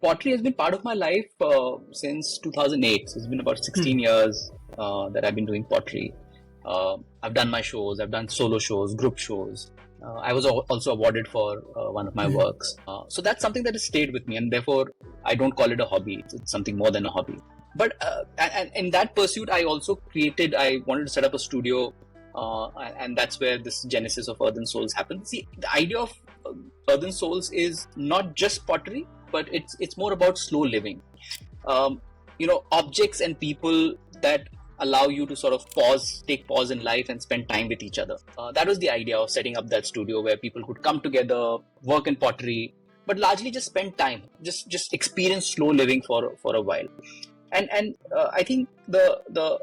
Pottery has been part of my life since 2008. So it's been about 16 years that I've been doing pottery. I've done my shows, I've done solo shows, group shows. I was also awarded for one of my works. So that's something that has stayed with me, and therefore I don't call it a hobby. It's something more than a hobby. But and in that pursuit, I wanted to set up a studio, and that's where this genesis of Earthen Souls happened. See, the idea of Earthen Souls is not just pottery, but it's more about slow living. Objects and people that allow you to sort of take pause in life and spend time with each other. That was the idea of setting up that studio where people could come together, work in pottery, but largely just spend time, just experience slow living for a while. And I think the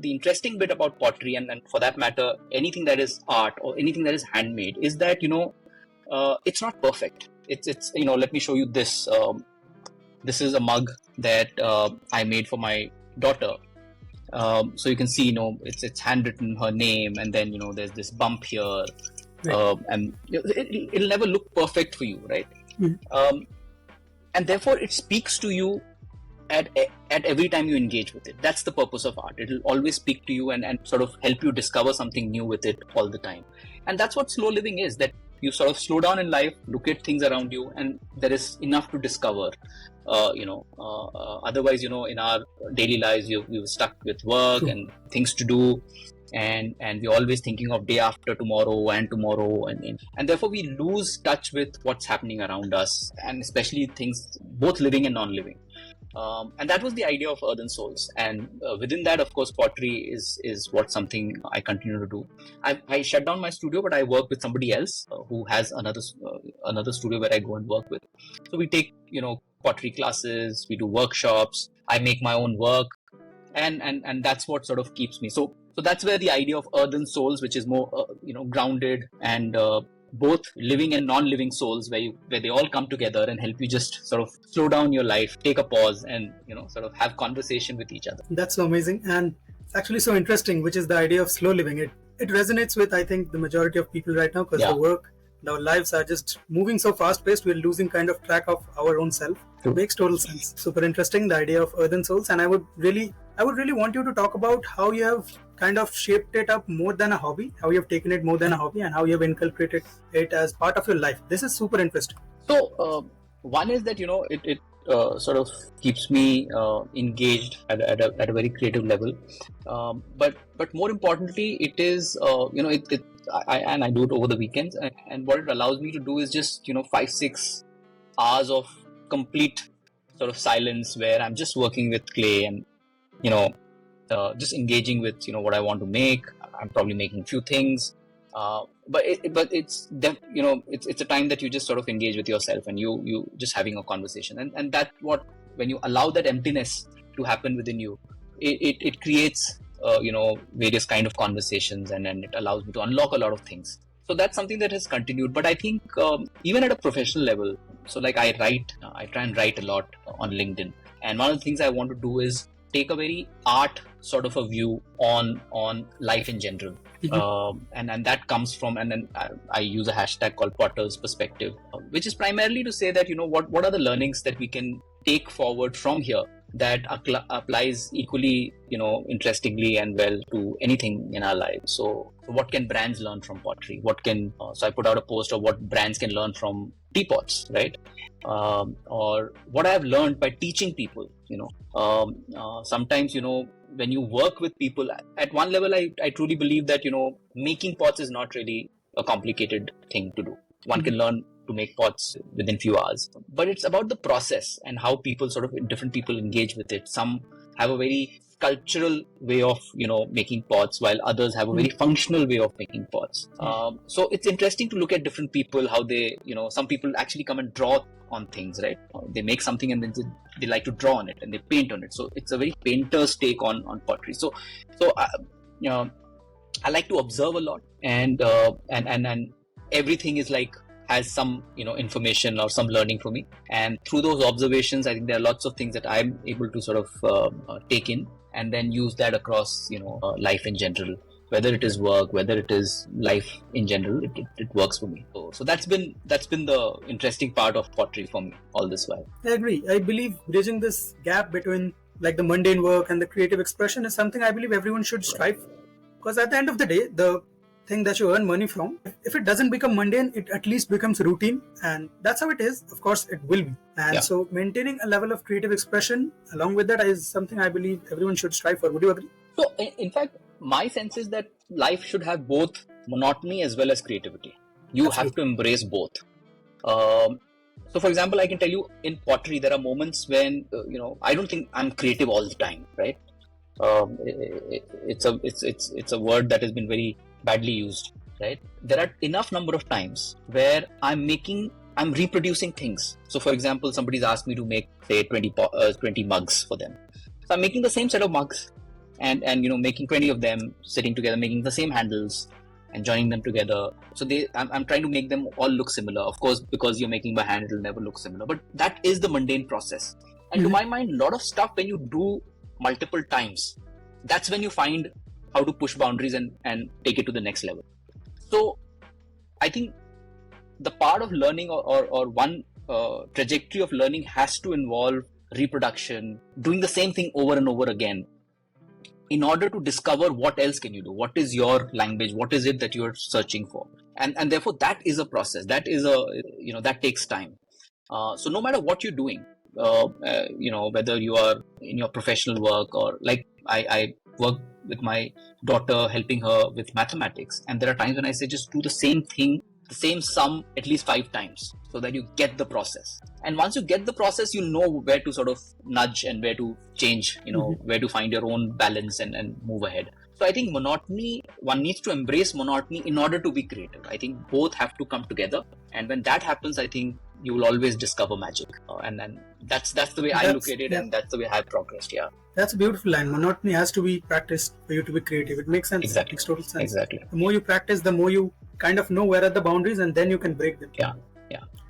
interesting bit about pottery, and for that matter, anything that is art or anything that is handmade, is that it's not perfect. It's let me show you this. This is a mug that I made for my daughter. So you can see, it's handwritten her name, and then there's this bump here, right. And it'll never look perfect for you, right? Mm-hmm. And therefore it speaks to you at every time you engage with it. That's the purpose of art. It'll always speak to you and sort of help you discover something new with it all the time. And that's what slow living is, that you sort of slow down in life, look at things around you, and there is enough to discover. Otherwise, in our daily lives, we're stuck with work and things to do, and we're always thinking of day after tomorrow, and therefore we lose touch with what's happening around us, and especially things both living and non-living. And that was the idea of Earthen Souls, and within that, of course, pottery is something I continue to do. I shut down my studio, but I work with somebody else who has another studio where I go and work with. So we take pottery classes, we do workshops, I make my own work, and that's what sort of keeps me. So that's where the idea of Earthen Souls, which is more grounded and both living and non-living souls, where they all come together and help you just sort of slow down your life, take a pause, and sort of have conversation with each other. That's so amazing, and it's actually so interesting, which is the idea of slow living. It resonates with, I think, the majority of people right now, because the work, our lives are just moving so fast paced, we're losing kind of track of our own self. It makes total sense. Super interesting, the idea of Earthen Souls, and I would really want you to talk about how you have kind of shaped it up more than a hobby, how you have taken it more than a hobby, and how you have inculcated it as part of your life. This is super interesting. So one is that it sort of keeps me engaged at a very creative level, but more importantly, it is I do it over the weekends, and what it allows me to do is just 5-6 hours of complete sort of silence, where I'm just working with clay and just engaging with what I want to make. I'm probably making a few things, but it's a time that you just sort of engage with yourself, and you just having a conversation, and that what, when you allow that emptiness to happen within you, it creates various kind of conversations, and it allows me to unlock a lot of things. So that's something that has continued. But I think even at a professional level, so like I try and write a lot on LinkedIn, and one of the things I want to do is take a very art sort of a view on life in general. Mm-hmm. And that comes from, and then I use a hashtag called Potter's Perspective, which is primarily to say that what are the learnings that we can take forward from here that applies equally interestingly and well to anything in our lives. So what can brands learn from pottery? So I put out a post of what brands can learn from teapots, right? Or what I have learned by teaching people. Sometimes when you work with people at one level, I truly believe that making pots is not really a complicated thing to do. One can learn to make pots within few hours, but it's about the process and how different people engage with it. Some have a very cultural way of making pots, while others have a very functional way of making pots. So it's interesting to look at different people, how they some people actually come and draw on things, right? They make something and then they like to draw on it and they paint on it. So it's a very painter's take on pottery. So I like to observe a lot, and everything is like has some information or some learning for me, and through those observations, I think there are lots of things that I'm able to sort of take in and then use that across life in general. whether it is work, whether it is life in general, it works for me. So that's been the interesting part of pottery for me all this while. I agree. I believe bridging this gap between like the mundane work and the creative expression is something I believe everyone should strive for. Because at the end of the day, the thing that you earn money from, if it doesn't become mundane, it at least becomes routine, and that's how it is. Of course, it will be. And so maintaining a level of creative expression along with that is something I believe everyone should strive for. Would you agree? So in fact, my sense is that life should have both monotony as well as creativity. You Absolutely. have to embrace both. So for example, I can tell you in pottery, there are moments when, I don't think I'm creative all the time, right? It's a word that has been very badly used, right? There are enough number of times where I'm reproducing things. So for example, somebody's asked me to make, say, 20 mugs for them. So I'm making the same set of mugs and making 20 of them, sitting together, making the same handles and joining them together. So I'm trying to make them all look similar. Of course, because you're making by hand, it'll never look similar. But that is the mundane process. And to my mind, a lot of stuff when you do multiple times, that's when you find how to push boundaries and take it to the next level. So I think the part of learning or one trajectory of learning has to involve reproduction, doing the same thing over and over again, in order to discover what else can you do, what is your language, what is it that you're searching for, and therefore that is a process, that takes time. So no matter what you're doing, whether you are in your professional work or like I work with my daughter, helping her with mathematics, and there are times when I say just do the same thing, the same sum at least 5 times, so that you get the process. And once you get the process, you know where to sort of nudge and where to change, where to find your own balance and move ahead. So I think monotony, one needs to embrace monotony in order to be creative. I think both have to come together. And when that happens, I think you will always discover magic. And then that's the way I look at it, and that's the way I've progressed. Yeah. That's a beautiful line. Monotony has to be practiced for you to be creative. It makes sense. Exactly. It makes total sense. Exactly. The more you practice, the more you kind of know where are the boundaries, and then you can break them. Yeah.